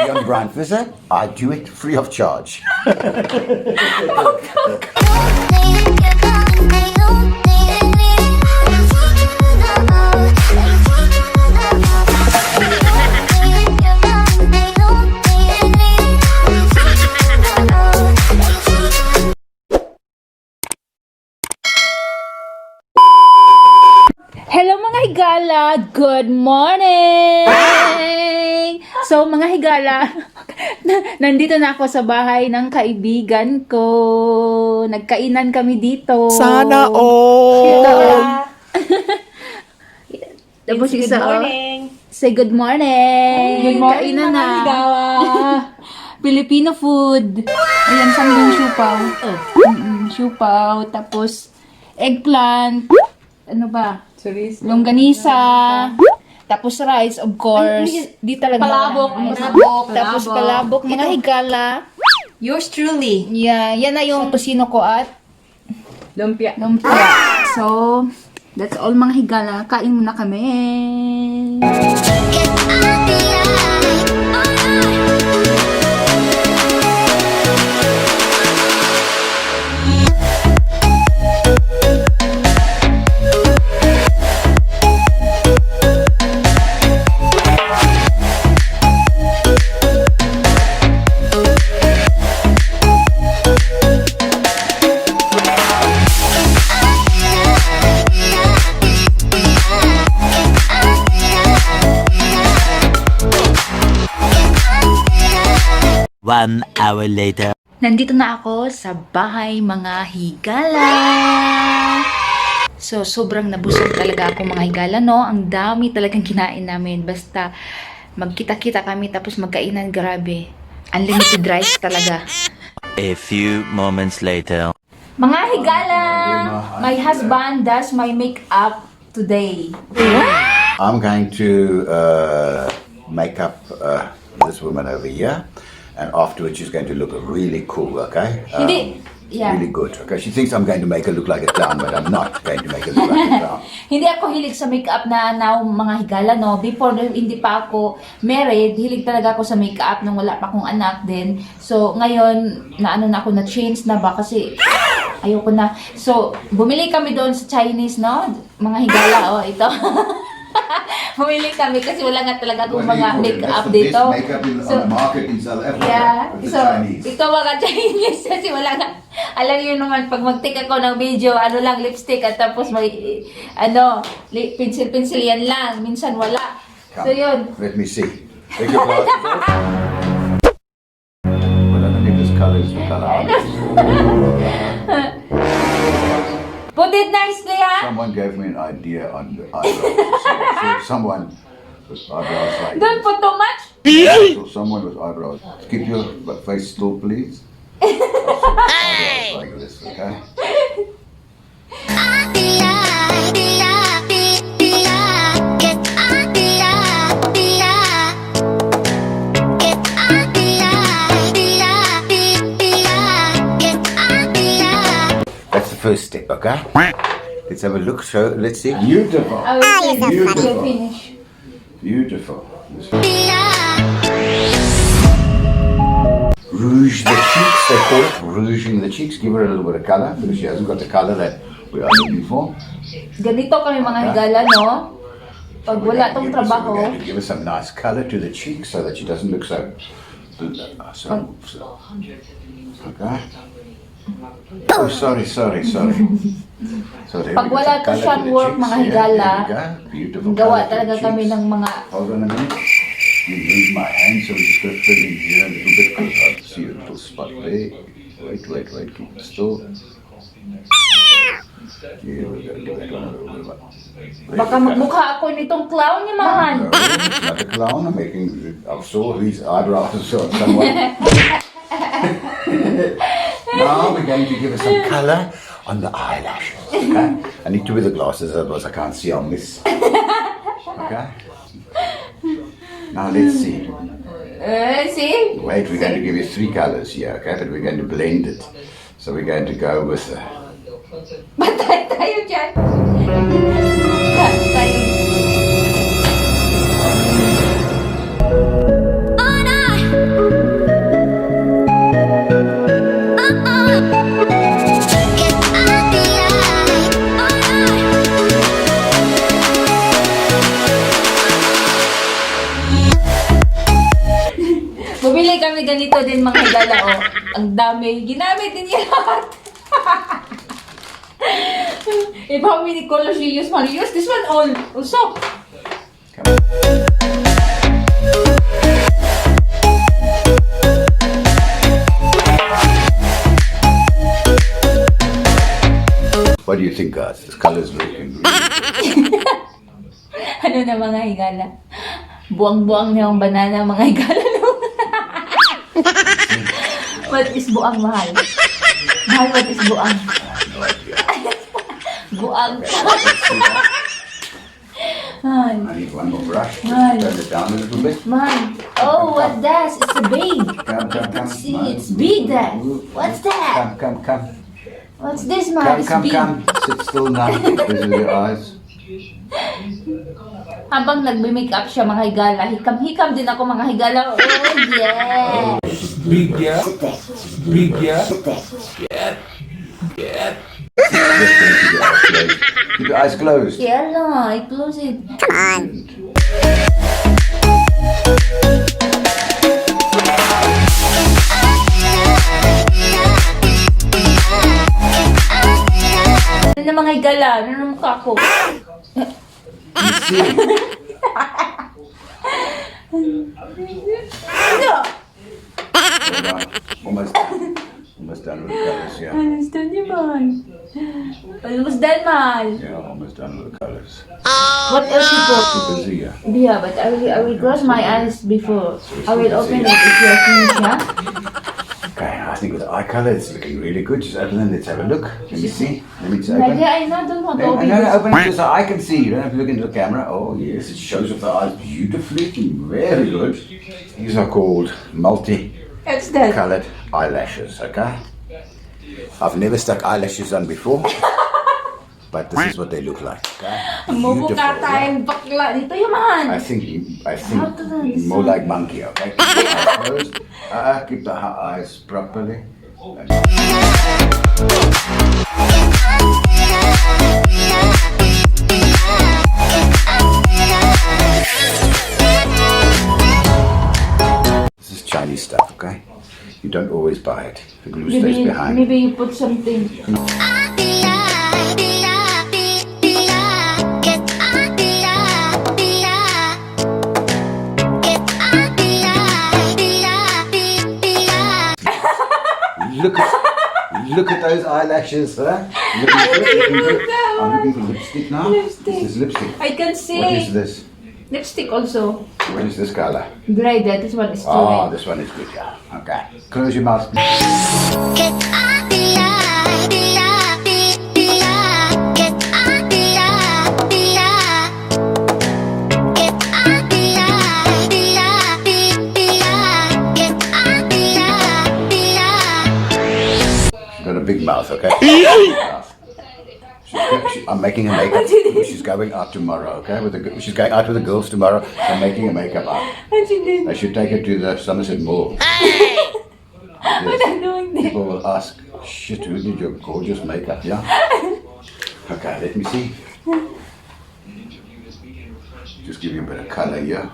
Beyond Brand Visit, I do it free of charge. Hello mga higala! Good morning! So mga higala, nandito na ako sa bahay ng kaibigan ko. Nagkainan kami dito. Sana all! Tapos Good isa, morning. say good morning! Good morning, Kainan mga na. higala. Filipino food. Ayan, sanggang siupaw. Siupaw, tapos eggplant. Ano ba? Longganisa. Tapos rice, of course. Di talaga. Palabok. Palabok. Tapos palabok. Mga higala. Yours truly. Yeah, yan na yung tusino ko at Lumpia. lumpia. So, that's all mga higala. Kain muna kami. One hour later. Nandito na ako sa bahay mga higala. So, sobrang nabusog talaga ako mga higala, no? Ang dami talagang kinain namin. Basta magkita-kita kami tapos magkainan, grabe. Unlimited rice talaga. A few moments later. Mga higala, my husband does my makeup today. I'm going to make up this woman over here, and afterwards she's going to look really cool, okay? Hindi, yeah. Really good, okay? She thinks I'm going to make her look like a clown, but I'm not going to make her look like a clown. Hindi ako hilig sa makeup na now mga higala, no? Before, hindi pa ako married, hilig talaga ako sa makeup nung wala pa akong anak din. So, ngayon, na ako, na-change na ba? Kasi, ayoko na. So, bumili kami doon sa Chinese, no? Mga higala, oh, ito. Bumili kami kasi wala nga talaga akong mga makeup dito. Makeup on So, the market in South Africa. yeah. With the So, Chinese. ito mga Chinese kasi wala nga. Alam niyo naman, pag mag-take ako ng video, ano lang, lipstick at tapos may, pencil-pencil yan lang. Minsan wala. Come, So, yun. let me see. Take your glasses off. Well, I don't think this color is the color. Put it nicely, ha? Someone gave me an idea on the eyebrows. So someone with eyebrows like Don't put too much. So someone with eyebrows. Keep your face still, please. Eyebrows like this, okay? That's the first step, okay? Let's have a look. So let's see. Beautiful. I will say Beautiful. you'll finish. Beautiful. Rouge the cheeks, they call it. Rouging the cheeks. Give her a little bit of color because she hasn't got the color that we are looking for. Ganito kami mga higala, no? Pag wala tong We're trabaho, going to give her some nice color to the cheeks so that she doesn't look so. Okay. Oh, sorry. Sorry. pag wala to siyang work mga higala, Beautiful gawa colour to the talaga kami cheeks. ng mga Hold on a minute. You move my hand so we just go fill in here a little bit because I see a little spot there. Wait. Keep it still. Here we go. Give that one a little bit. baka magmukha ako nitong clown ni Mahan. No, it's not a clown. I'm making. I saw his eyebrows on someone. Now we're going to give it some color on the eyelashes. Okay? I need to wear the glasses, otherwise I can't see on this. Okay? Now let's see. See? Wait, we're going to give you three colors here, okay? But we're going to blend it. So we're going to go with Batay tayo dyan. Tayo. Bumili kami ganito din mga higala, oh. Ang dami. Ginamit din yan lahat. If how many colors you use, man, use this one all. Also. What do you think, guys? This color is looking really Ano na mga higala? Buang-buang na yung banana mga higala. No? What is buang, mahal? Mahal, what is buang? Buang. Mahal. I need one more brush. Nice. Turn it down a little bit. Mahal. Oh, what's that? It's a big. Come, come, come. See, it's big that. What's that? Come, come, come. What's this, man? Come, It's come, big. come. Sit still now. These are your eyes. Habang nagme-makeup siya mga higala, hikam-hikam din ako mga higala. Oh, yeah. Big yeah. Big yeah. Keep your eyes closed. Yeah, no, I close it. Ano na mga higala? Ano na mukha ko? You see? Ano? Alright. Almost done. Almost done with the colours, yeah. Almost done niya, man. Almost done, man. Yeah, almost done with the colours. What else you put? Busy, yeah. Yeah, but I will close my eyes before. I will open it if you are finished, yeah? Okay, I think with the eye colour, it's looking really good. Just open it, let's have a look. Let me see. Let me just open. Yeah, I don't want to No, open no, this. open it so I can see. You don't have to look into the camera. Oh, yes, it shows off the eyes beautifully. Very good. These are called multi-coloured What's that? eyelashes, okay? I've never stuck eyelashes on before, but this is what they look like, okay? Mabukha Beautiful, yeah? tayong bakla. Dito yung man. I think How to do this more one? like monkey, okay? Keep the eyes closed. Keep the eyes properly. This is Chinese stuff, okay? You don't always buy it. The glue stays behind. Maybe you put something. Look at those eyelashes, huh? Looking good. I'm looking for lipstick now. Lipstick. This is lipstick. I can see. What is this? Lipstick also. What is this color? Gray, that this one is too Oh, red. this one is good, yeah. Okay. Close your mouth. She's got a big mouth, okay? I'm making her makeup. She's going out tomorrow, okay? She's going out with the girls tomorrow. I'm making her makeup up. What you did? I should take her to the Somerset Mall. What I'm doing there? People will ask, shit, who did your gorgeous makeup, yeah? Okay, let me see. Just give you a bit of colour, yeah?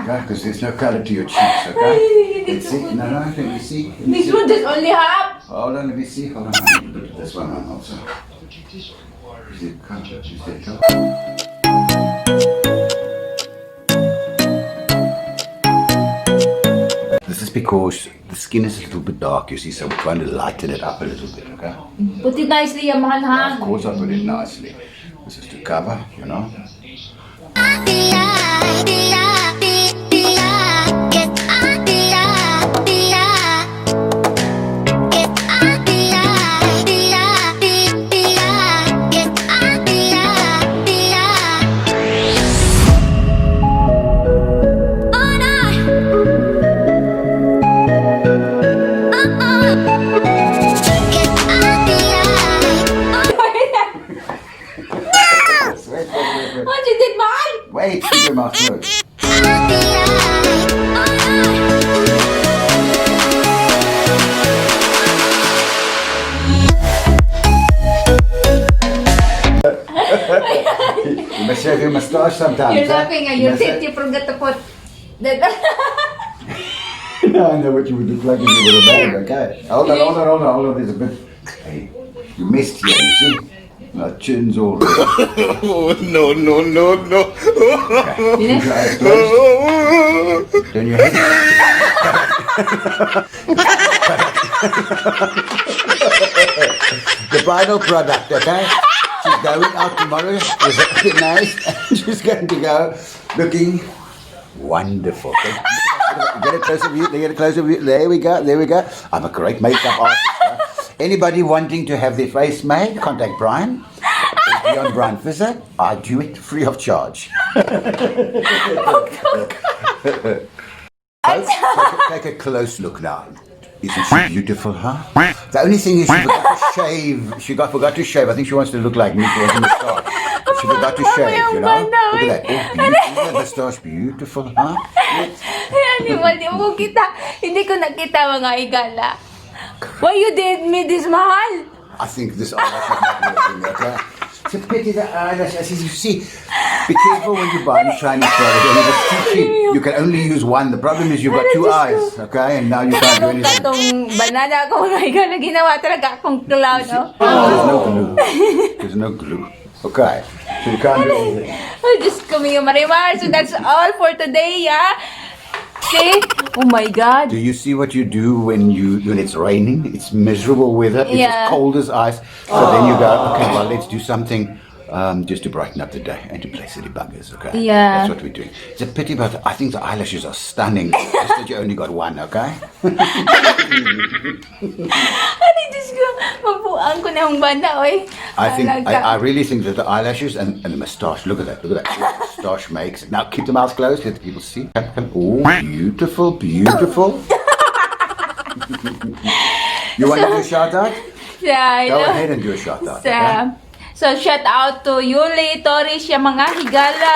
Okay, because there's no colour to your cheeks, okay? Let's see. No, let me see. Let me This see. one just only half. Hold on, let me see. Hold on. Let me put this one on also. Is it colour? Is it colour? This is because the skin is a little bit dark, you see, so we're trying to lighten it up a little bit, okay? Put it nicely, yung mahal ha. Of course I put it nicely. This is to cover, you know. Wait. What you did, mahal? Wait, keep your mouth closed. You must shave your moustache sometimes. You're huh? laughing and You you must think have- you forgot to put that. I know what you would look like if you were a man, okay? Hold on. There's a bit. Hey, you missed here, you see? My chin's all red. Oh, no. Okay. Keep your eyes closed. Turn your head. The final product, okay? She's going out tomorrow with a nice, and she's going to go looking wonderful. Get a closer view. There we go. I'm a great makeup artist. Anybody wanting to have their face made, contact Brian. Beyond Brian Fisser. I do it free of charge. Folks, take a close look now. Isn't she beautiful, huh? The only thing is she forgot to shave. She forgot to shave. I think she wants to look like me. She wants a moustache. She forgot to shave, you know? Look at that. Oh, beautiful. That moustache, beautiful, huh? Hindi mo kita. Hindi ko nakita mga higala. Why you did me this, mahal? I think this eyelash is not working, okay? It's a pity that eyelash. As you see, be careful when you buy Chinese product. I mean, it's too cheap. You can only use one. The problem is you've got two eyes, okay? And now you can't do anything. Katong banana ako mga higala. Ginawa talaga akong clown, no? There's no glue. Okay, so you can't do anything. Oh, just kumiyo marimar. So that's all for today, yeah? Okay? Oh my God. Do you see what you do when it's raining? It's miserable weather. It's Yeah. as cold as ice. So then you go, okay, well, let's do something just to brighten up the day and to play silly buggers, okay? Yeah. That's what we're doing. It's a pity, but I think the eyelashes are stunning. Just that you only got one, okay? Ano, Diyos ko. Mabuang ko na yung banda, oy. I really think that the eyelashes and the moustache, look at that. What the moustache makes. Now keep the mouth closed, let the people see. Oh, beautiful. You want to do a shout out? Yeah, Go ahead and do a shout out. So, shout out to Yuli, Tori, siya mga higala,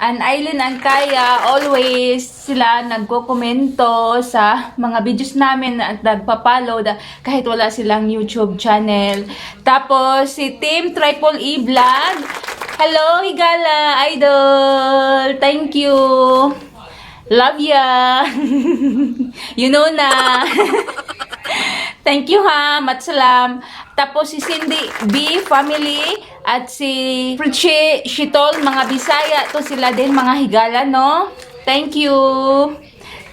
and Aileen and Kaya. Always sila nagko-komento sa mga videos namin at nagpa-follow kahit wala silang YouTube channel. Tapos, si Team Triple E Vlog. Hello, higala, idol. Thank you. Love ya. You know na. Thank you ha, matsalam. Tapos si Cindy B family at si Friche Shitol, mga Bisaya to sila din, mga higala, no? Thank you.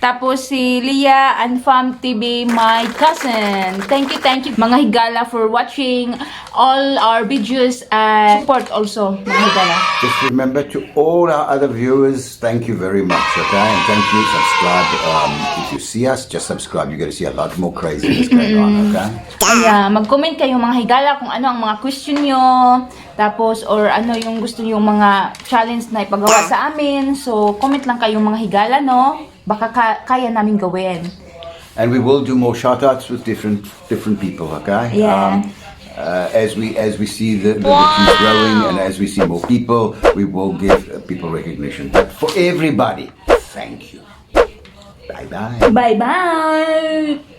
Tapos si Leah and Fam TV, my cousin. Thank you mga higala for watching all our videos and support also, mga higala. Just remember to all our other viewers, thank you very much, okay? And thank you, subscribe. If you see us, just subscribe. You're going to see a lot more craziness going on, okay? Kaya mag-comment kayo mga higala kung ano ang mga question nyo. Tapos, or ano yung gusto nyo mga challenge na ipagawa sa amin. So, comment lang kayo mga higala, no? Baka kaya namin gawin. And we will do more shout-outs with different people, okay? Yeah. As we see the keep growing and as we see more people, we will give people recognition. But for everybody, thank you. Bye-bye. Bye-bye!